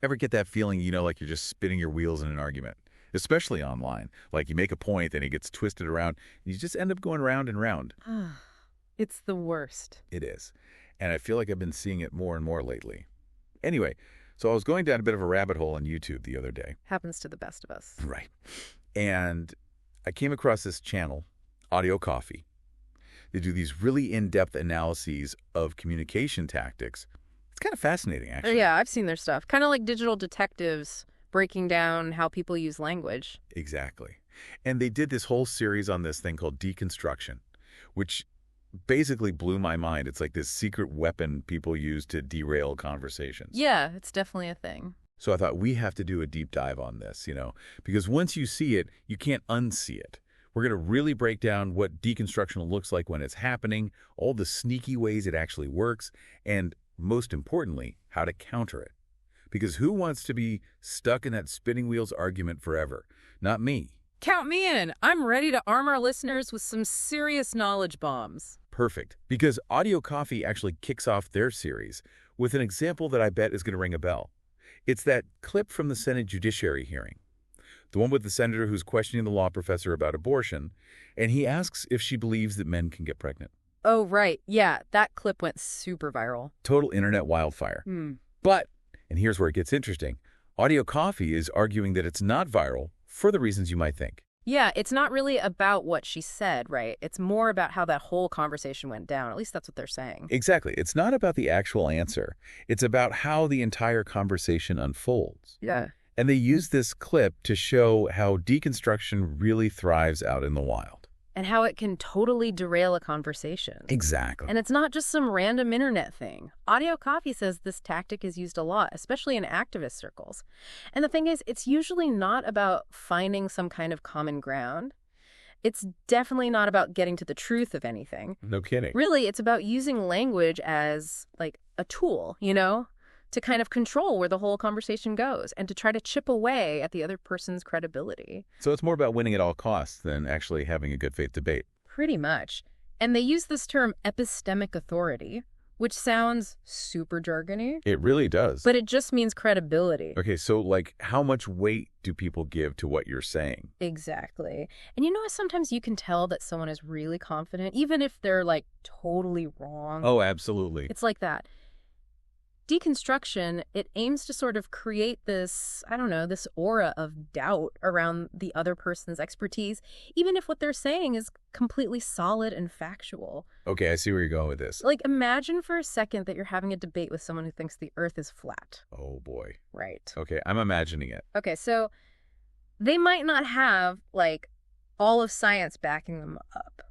Ever get that feeling, like you're just spinning your wheels in an argument? Especially online. Like you make a point and it gets twisted around. And you just end up going round and round. It's the worst. It is. And I feel like I've been seeing it more and more lately. Anyway, so I was going down a bit of a rabbit hole on YouTube the other day. Happens to the best of us. Right. And I came across this channel, Audio Coffee. They do these really in-depth analyses of communication tactics. It's kind of fascinating, actually. Yeah, I've seen their stuff. Kind of like digital detectives breaking down how people use language. Exactly. And they did this whole series on this thing called Deconstruction, which basically blew my mind. It's like this secret weapon people use to derail conversations. Yeah, it's definitely a thing. So I thought we have to do a deep dive on this, because once you see it, you can't unsee it. We're going to really break down what deconstruction looks like when it's happening, all the sneaky ways it actually works, and most importantly, how to counter it. Because who wants to be stuck in that spinning wheels argument forever? Not me. Count me in. I'm ready to arm our listeners with some serious knowledge bombs. Perfect. Because Audio Coffee actually kicks off their series with an example that I bet is going to ring a bell. It's that clip from the Senate Judiciary hearing. The one with the senator who's questioning the law professor about abortion, and he asks if she believes that men can get pregnant. Oh, right. Yeah, that clip went super viral. Total internet wildfire. But, and here's where it gets interesting, Audio Coffee is arguing that it's not viral for the reasons you might think. Yeah, it's not really about what she said, right? It's more about how that whole conversation went down. At least that's what they're saying. Exactly. It's not about the actual answer. It's about how the entire conversation unfolds. Yeah. And they use this clip to show how deconstruction really thrives out in the wild. And how it can totally derail a conversation. Exactly. And it's not just some random internet thing. Audio Coffee says this tactic is used a lot, especially in activist circles. And the thing is, it's usually not about finding some kind of common ground. It's definitely not about getting to the truth of anything. No kidding. Really, it's about using language as, like, a tool, to kind of control where the whole conversation goes and to try to chip away at the other person's credibility. So it's more about winning at all costs than actually having a good faith debate. Pretty much. And they use this term epistemic authority, which sounds super jargony. It really does. But it just means credibility. Okay, so how much weight do people give to what you're saying? Exactly. And sometimes you can tell that someone is really confident, even if they're totally wrong. Oh, absolutely. It's like that. Deconstruction, it aims to sort of create this, this aura of doubt around the other person's expertise, even if what they're saying is completely solid and factual. Okay, I see where you're going with this. Imagine for a second that you're having a debate with someone who thinks the Earth is flat. Oh, boy. Right. Okay, I'm imagining it. Okay, so they might not have, all of science backing them up.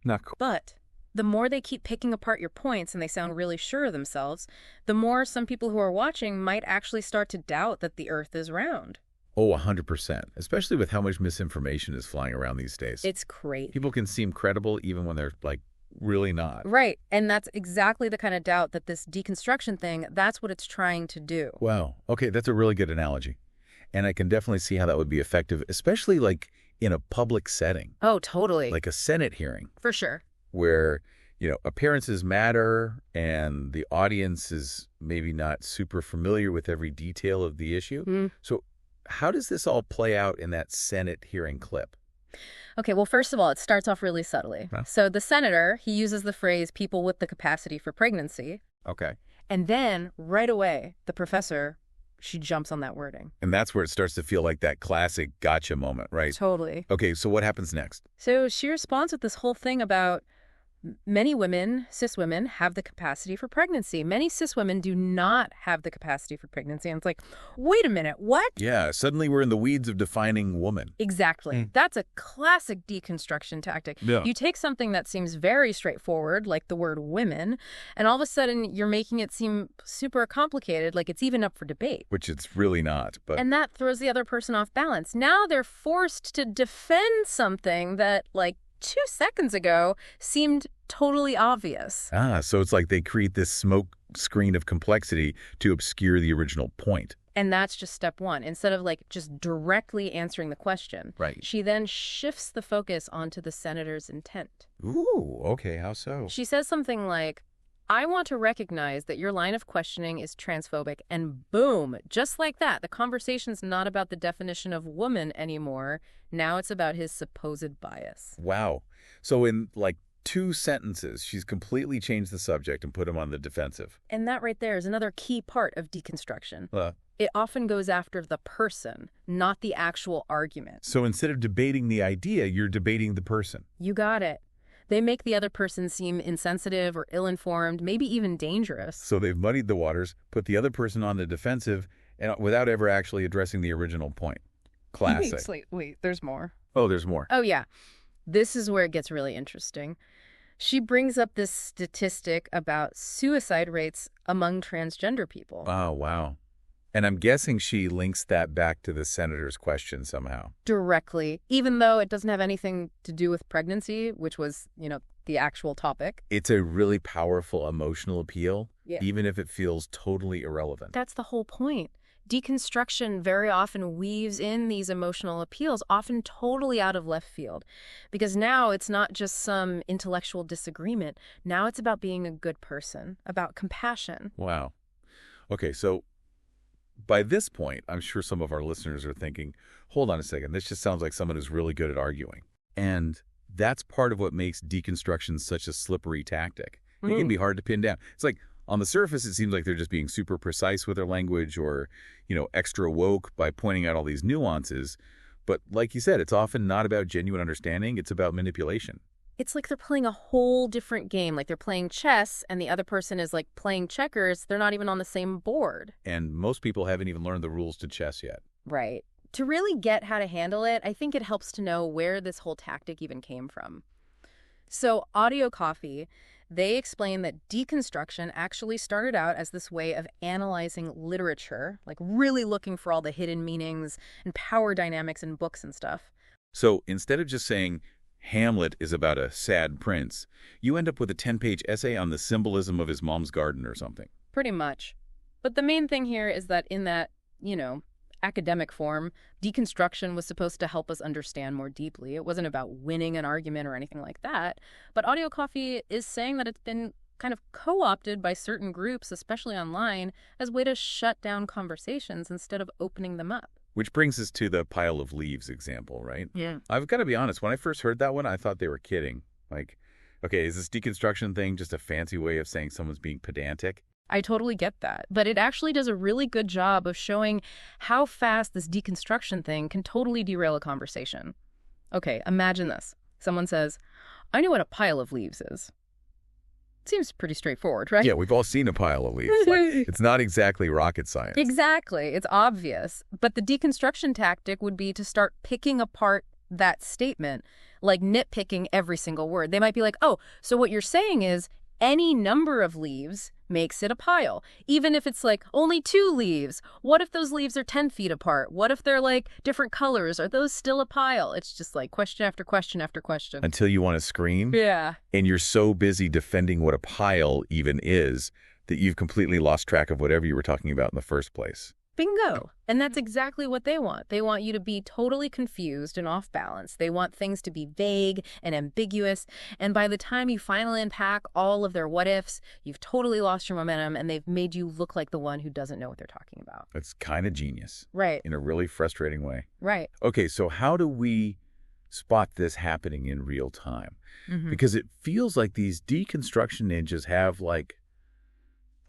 Not cool. But the more they keep picking apart your points and they sound really sure of themselves, the more some people who are watching might actually start to doubt that the Earth is round. Oh, 100%. Especially with how much misinformation is flying around these days. It's crazy. People can seem credible even when they're, really not. Right. And that's exactly the kind of doubt that this deconstruction thing, that's what it's trying to do. Wow. Okay, that's a really good analogy. And I can definitely see how that would be effective, especially, in a public setting. Oh, totally. Like a Senate hearing. For sure. Where, appearances matter and the audience is maybe not super familiar with every detail of the issue. So how does this all play out in that Senate hearing clip? Okay, well, first of all, it starts off really subtly. Huh? So the senator, he uses the phrase people with the capacity for pregnancy. Okay. And then right away, the professor, she jumps on that wording. And that's where it starts to feel like that classic gotcha moment, right? Totally. Okay, so what happens next? So she responds with this whole thing about many women, cis women, have the capacity for pregnancy. Many cis women do not have the capacity for pregnancy. And it's like, wait a minute, what? Yeah, suddenly we're in the weeds of defining woman. Exactly. That's a classic deconstruction tactic. Yeah. You take something that seems very straightforward, like the word women, and all of a sudden you're making it seem super complicated, like it's even up for debate. Which it's really not. But And that throws the other person off balance. Now they're forced to defend something that, 2 seconds ago seemed totally obvious. so it's like they create this smoke screen of complexity to obscure the original point. And that's just step one. Instead of just directly answering the question, Right. she then shifts the focus onto the senator's intent. Ooh, okay, how so? She says something like, I want to recognize that your line of questioning is transphobic, and boom, just like that, the conversation's not about the definition of woman anymore. Now it's about his supposed bias. Wow. So in like 2 sentences, she's completely changed the subject and put him on the defensive. And that right there is another key part of deconstruction. Uh, It often goes after the person, not the actual argument. so instead of debating the idea, you're debating the person. You got it. They make the other person seem insensitive or ill-informed, maybe even dangerous. So they've muddied the waters, put the other person on the defensive, and without ever actually addressing the original point. Classic. Wait, there's more. Oh, there's more. Oh, yeah. This is where it gets really interesting. She brings up this statistic about suicide rates among transgender people. Oh, wow. And I'm guessing she links that back to the senator's question somehow. Directly, even though it doesn't have anything to do with pregnancy, which was, the actual topic. It's a really powerful emotional appeal, Yeah. even if it feels totally irrelevant. That's the whole point. Deconstruction very often weaves in these emotional appeals, often totally out of left field. Because now it's not just some intellectual disagreement. Now it's about being a good person, about compassion. Wow. Okay, so by this point, I'm sure some of our listeners are thinking, hold on a second, this just sounds like someone who's really good at arguing. And that's part of what makes deconstruction such a slippery tactic. It can be hard to pin down. It's like, on the surface, it seems like they're just being super precise with their language or, extra woke by pointing out all these nuances. But like you said, it's often not about genuine understanding. It's about manipulation. It's like they're playing a whole different game. Like they're playing chess and the other person is like playing checkers. They're not even on the same board. And most people haven't even learned the rules to chess yet. Right. To really get how to handle it, I think it helps to know where this whole tactic even came from. So Audio Coffee, they explain that deconstruction actually started out as this way of analyzing literature, like really looking for all the hidden meanings and power dynamics in books and stuff. So instead of just saying Hamlet is about a sad prince, you end up with a 10-page essay on the symbolism of his mom's garden or something. Pretty much. But the main thing here is that in that, academic form, deconstruction was supposed to help us understand more deeply. It wasn't about winning an argument or anything like that. But Audio Coffee is saying that it's been kind of co-opted by certain groups, especially online, as a way to shut down conversations instead of opening them up. Which brings us to the pile of leaves example, right? Yeah. I've got to be honest, when I first heard that one, I thought they were kidding. Like, okay, is this deconstruction thing just a fancy way of saying someone's being pedantic? I totally get that. But it actually does a really good job of showing how fast this deconstruction thing can totally derail a conversation. Okay, imagine this. Someone says, I know what a pile of leaves is. Seems pretty straightforward, right? Yeah, we've all seen a pile of leaves. Like, it's not exactly rocket science. Exactly. It's obvious. But the deconstruction tactic would be to start picking apart that statement, like nitpicking every single word. They might be like, oh, so what you're saying is any number of leaves makes it a pile, even if it's like only 2 leaves. What if those leaves are 10 feet apart? What if they're like different colors? Are those still a pile? It's just like question after question after question. Until you want to scream. Yeah. And you're so busy defending what a pile even is that you've completely lost track of whatever you were talking about in the first place. Bingo. And that's exactly what they want. They want you to be totally confused and off balance. They want things to be vague and ambiguous. And by the time you finally unpack all of their what ifs, you've totally lost your momentum and they've made you look like the one who doesn't know what they're talking about. It's kind of genius. Right. In a really frustrating way. Right. Okay, so how do we spot this happening in real time? Because it feels like these deconstruction ninjas have like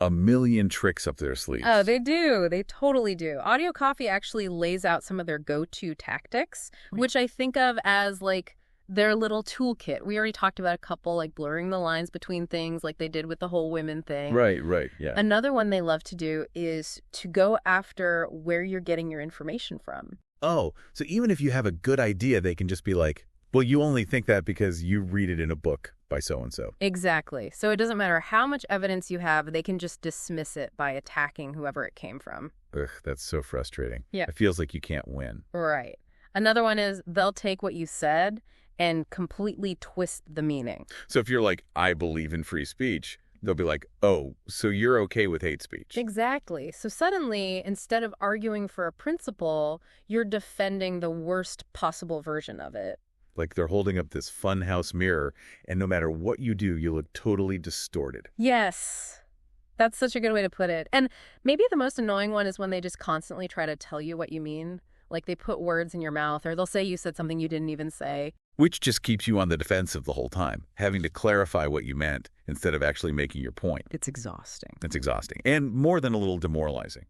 a million tricks up their sleeves. Oh, they do. They totally do. Audio Coffee actually lays out some of their go-to tactics, which I think of as like their little toolkit. We already talked about a couple, like blurring the lines between things like they did with the whole women thing. Right, yeah. Another one they love to do is to go after where you're getting your information from. Oh, so even if you have a good idea, they can just be like, well, you only think that because you read it in a book by so-and-so. Exactly. So it doesn't matter how much evidence you have, they can just dismiss it by attacking whoever it came from. Ugh, that's so frustrating. Yeah. It feels like you can't win. Right. Another one is they'll take what you said and completely twist the meaning. So if you're like, I believe in free speech, they'll be like, oh, so you're okay with hate speech. Exactly. So suddenly, instead of arguing for a principle, you're defending the worst possible version of it. Like they're holding up this funhouse mirror, and no matter what you do, you look totally distorted. Yes. That's such a good way to put it. And maybe the most annoying one is when they just constantly try to tell you what you mean. Like they put words in your mouth, or they'll say you said something you didn't even say. Which just keeps you on the defensive the whole time, having to clarify what you meant instead of actually making your point. It's exhausting. It's exhausting, and more than a little demoralizing.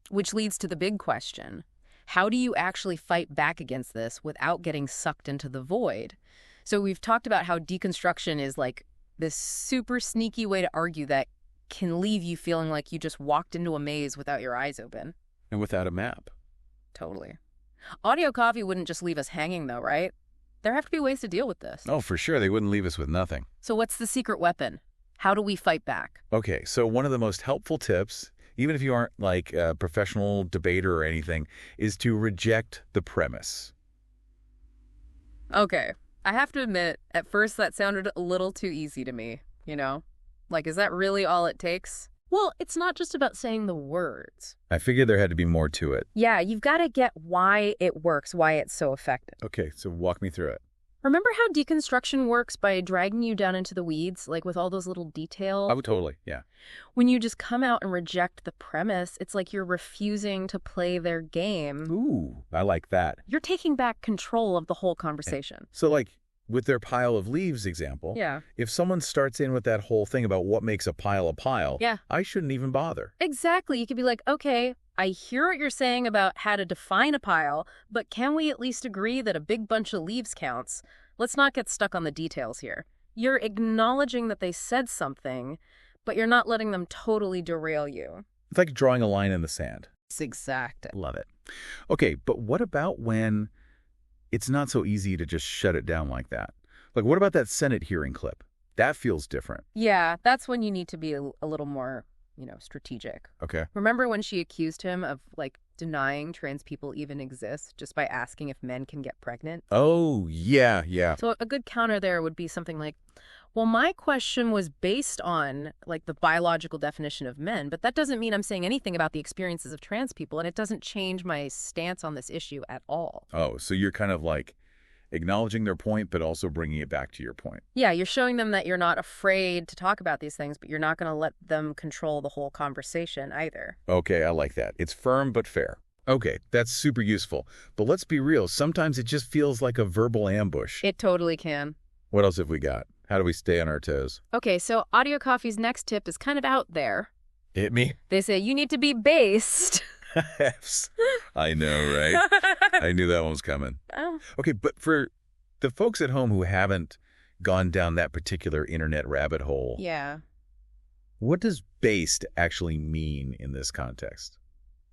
Which leads to the big question. How do you actually fight back against this without getting sucked into the void? So we've talked about how deconstruction is like this super sneaky way to argue that can leave you feeling like you just walked into a maze without your eyes open. And without a map. Totally. Audio coffee wouldn't just leave us hanging, though, right? There have to be ways to deal with this. Oh, for sure. They wouldn't leave us with nothing. So what's the secret weapon? How do we fight back? Okay, so one of the most helpful tips, even if you aren't like a professional debater or anything, is to reject the premise. Okay. I have to admit, at first that sounded a little too easy to me, you know? Like, is that really all it takes? Well, it's not just about saying the words. I figured there had to be more to it. Yeah, you've got to get why it works, why it's so effective. Okay, so walk me through it. Remember how deconstruction works by dragging you down into the weeds, like with all those little details? Oh, totally, yeah. When you just come out and reject the premise, it's like you're refusing to play their game. Ooh, I like that. You're taking back control of the whole conversation. So like with their pile of leaves example, Yeah. if someone starts in with that whole thing about what makes a pile, Yeah. I shouldn't even bother. Exactly. You could be like, okay, I hear what you're saying about how to define a pile, but can we at least agree that a big bunch of leaves counts? Let's not get stuck on the details here. You're acknowledging that they said something, but you're not letting them totally derail you. It's like drawing a line in the sand. It's exact. Love it. Okay, but what about when it's not so easy to just shut it down like that? Like, what about that Senate hearing clip? That feels different. Yeah, that's when you need to be a little more, strategic. Okay. Remember when she accused him of, denying trans people even exist just by asking if men can get pregnant? Oh, yeah. So a good counter there would be something like, well, my question was based on, the biological definition of men, but that doesn't mean I'm saying anything about the experiences of trans people, and it doesn't change my stance on this issue at all. Oh, so you're kind of like acknowledging their point, but also bringing it back to your point. Yeah, you're showing them that you're not afraid to talk about these things, but you're not going to let them control the whole conversation either. Okay, I like that. It's firm but fair. Okay, that's super useful. But let's be real. Sometimes it just feels like a verbal ambush. It totally can. What else have we got? How do we stay on our toes? Okay, so Audio Coffee's next tip is kind of out there. Hit me. They say you need to be based. I know, right? I knew that one was coming. Oh. Okay, but for the folks at home who haven't gone down that particular internet rabbit hole, Yeah. what does based actually mean in this context?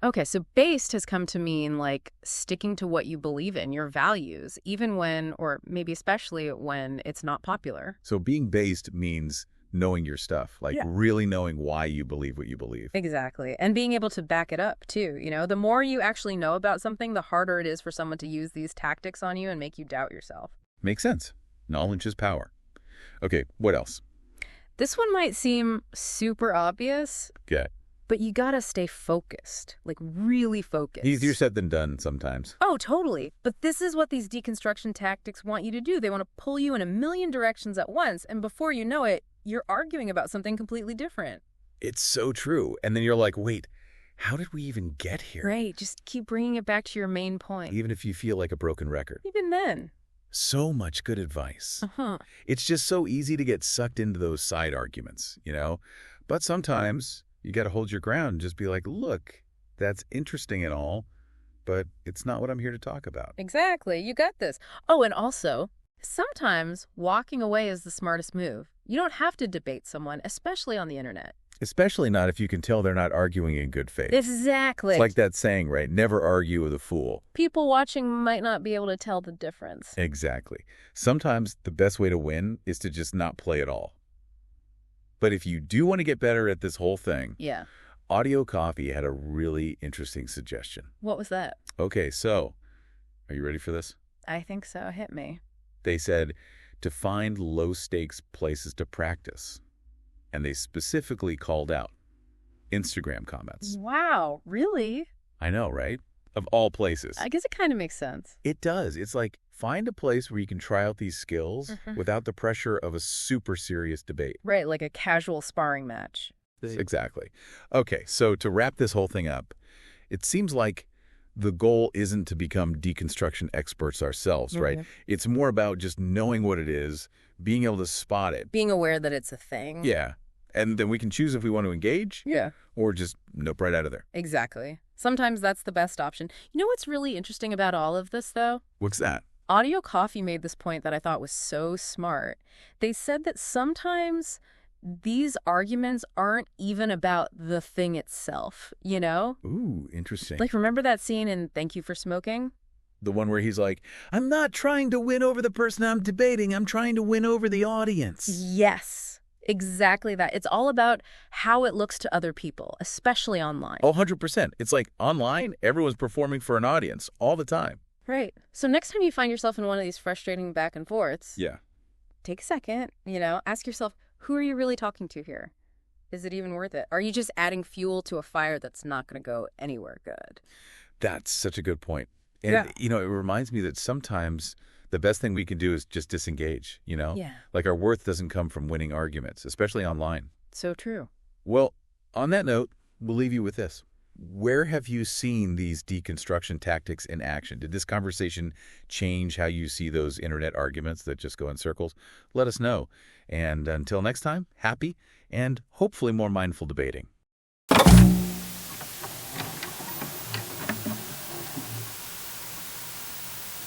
Okay, so based has come to mean sticking to what you believe in, your values, even when, or maybe especially when it's not popular. So being based means knowing your stuff, really knowing why you believe what you believe. Exactly. And being able to back it up, too. The more you actually know about something, the harder it is for someone to use these tactics on you and make you doubt yourself. Makes sense. Knowledge is power. Okay, what else? This one might seem super obvious, Okay. but you gotta stay focused, really focused. Easier said than done sometimes. Oh, totally. But this is what these deconstruction tactics want you to do. They want to pull you in a million directions at once, and before you know it, you're arguing about something completely different. It's so true. And then you're like, wait, how did we even get here? Right. Just keep bringing it back to your main point. Even if you feel like a broken record. Even then. So much good advice. Uh-huh. It's just so easy to get sucked into those side arguments, But sometimes you got to hold your ground and just be like, look, that's interesting and all, but it's not what I'm here to talk about. Exactly. You got this. Oh, and also, sometimes walking away is the smartest move. You don't have to debate someone, especially on the internet. Especially not if you can tell they're not arguing in good faith. Exactly. It's like that saying, right? Never argue with a fool. People watching might not be able to tell the difference. Exactly. Sometimes the best way to win is to just not play at all. But if you do want to get better at this whole thing, Yeah. Audio Coffee had a really interesting suggestion. What was that? Okay, so are you ready for this? I think so. Hit me. They said to find low-stakes places to practice. And they specifically called out Instagram comments. Wow. Really? I know, right? Of all places. I guess it kind of makes sense. It does. It's like Find a place where you can try out these skills without the pressure of a super serious debate. Right, like a casual sparring match. Exactly. Okay, so to wrap this whole thing up, it seems like the goal isn't to become deconstruction experts ourselves, right? It's more about just knowing what it is, being able to spot it. Being aware that it's a thing. Yeah. And then we can choose if we want to engage. Yeah. Or just nope right out of there. Exactly. Sometimes that's the best option. You know what's really interesting about all of this, though? What's that? Audio Coffee made this point that I thought was so smart. They said that sometimes these arguments aren't even about the thing itself, you know? Ooh, interesting. Like, remember that scene in Thank You for Smoking? The one where he's like, I'm not trying to win over the person I'm debating. I'm trying to win over the audience. Yes, exactly that. It's all about how it looks to other people, especially online. Oh, 100%. It's like online, everyone's performing for an audience all the time. Right. So next time you find yourself in one of these frustrating back and forths, Yeah. take a second, ask yourself, who are you really talking to here? Is it even worth it? Are you just adding fuel to a fire that's not going to go anywhere good? That's such a good point. And, it reminds me that sometimes the best thing we can do is just disengage, Yeah. Like our worth doesn't come from winning arguments, especially online. So true. Well, on that note, we'll leave you with this. Where have you seen these deconstruction tactics in action? Did this conversation change how you see those internet arguments that just go in circles? Let us know. And until next time, happy and hopefully more mindful debating.